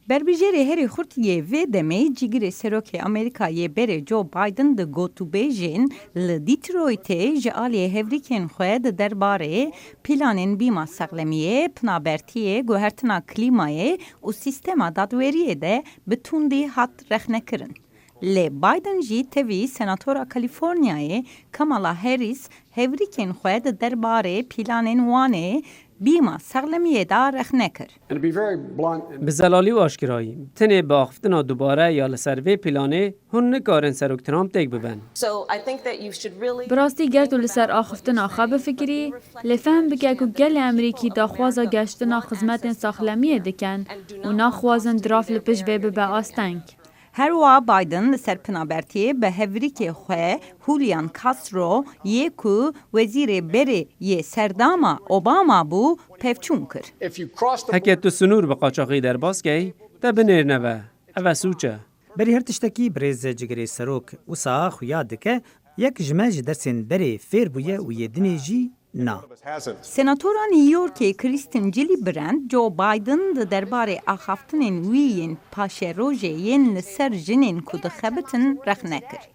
بربیجری هری خورتیه و دمی جیگر سروک امریکایی بره جو بایدن ده گوتو بیجین لدیترویته جالی هفریکن خود درباره پلانین بیما سقلمیه پنابرتیه گوهرتنا کلیمایه و سیستما دادوریه ده بتوندی هات رخنه کرن. لی بایدن جی تیوی سناتورا کالیفورنیای کامالا هریس هفریکن خود درباره پلانین وانه بیما سقلمیه دا رخنه کر. به زلالی و آشکرایی تنه باختنا دوباره یا لسروی پلانه هن نکارن سروک ترامپ تک ببن. براستی گرد و لسر آخفتنا خواب فکری لفهم بگه که گل امریکی داخوازا گشتنا خدمت ساخلمیه دکن و ناخوازن دراف لپش به آستنگ. هر وا بایدن سر پنابرتی به هوریک خواه هولیان کاسترو یکو وزیر بری یه سرداما اوباما بو پفچون کر. هکه تو سنور به قاچاقی در باز گی تا بنیر نوه اوه سوچه. بری هر تشتکی بریز جگری سروک و سا خویاد که یک جمج درسین بری فیر بویه و یه دنیجی نه. سناتورا نیویورکی کریستین جیلی برند جو بایدن درباره آخافتنین ویین پاشه روژهین لسر جنین کود خبتن رخنه کر.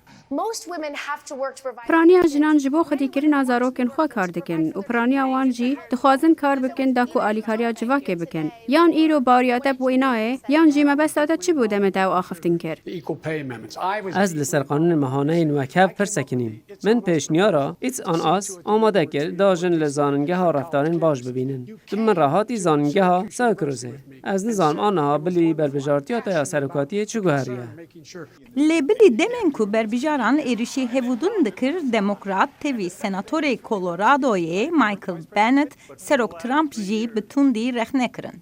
پرانیا جنان جبو خودی کرین آزاروکن خوا کار دکن و پرانیا وان جی دخوازن کار بکن داکو آلیکاریا جواکه بکن. یان ایرو باریاته بو ایناه یان جی مبستاتا چی بوده مدو آخفتن کر؟ از لسر قانون مهانه این وکب پرسکنیم. من پیشنیارا ایتس آن آس آماده کرد داجن لزاننگه ها رفتارین باش ببینن. من راحتی زاننگه ها ساکروزه. از نظام آنها بلی بربجارتیات یا سرکاتی چگوهریه. لیبلی دمنکو بربجاران ایرشی هفودون دکر دموکرات تیوی سناتور کولورادوی مایکل بنت سروک ترامپ جی بتوندی رخنه کرن.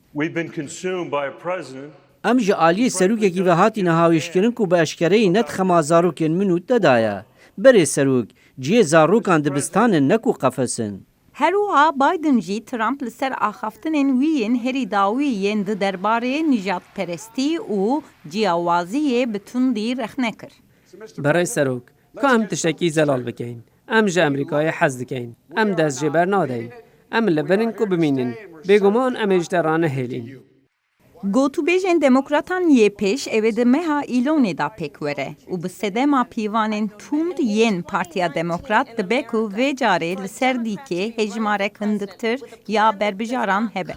ام جی آلی سروک کی و هاتی نهاویش کرن کو به اشکره نت خما زاروکن منوت دادایا. بری سروک جی زاروکان دبستان نکو قفسن. هروا بایدن جی ترامپ لسر آخافتنین ویین هری داویین ده درباره نجات پرستی و جیاوازی بتوندی رخنه کر. برای سروک که هم تشکی زلال بکین. ام جا امریکای حز دکین. ام دست جبر نادین. ام لبنین کو بمینین. بگمان ام اجترانه هلین. گوتو بیجن دموکراتان یه پیش اوید مها ایلونه دا پیک وره و بسده ما پیوانین توند ین پارتیا دموکرات دبکو و جاره لسر دیکه هجماره کندکتر یا بربجاران هبه.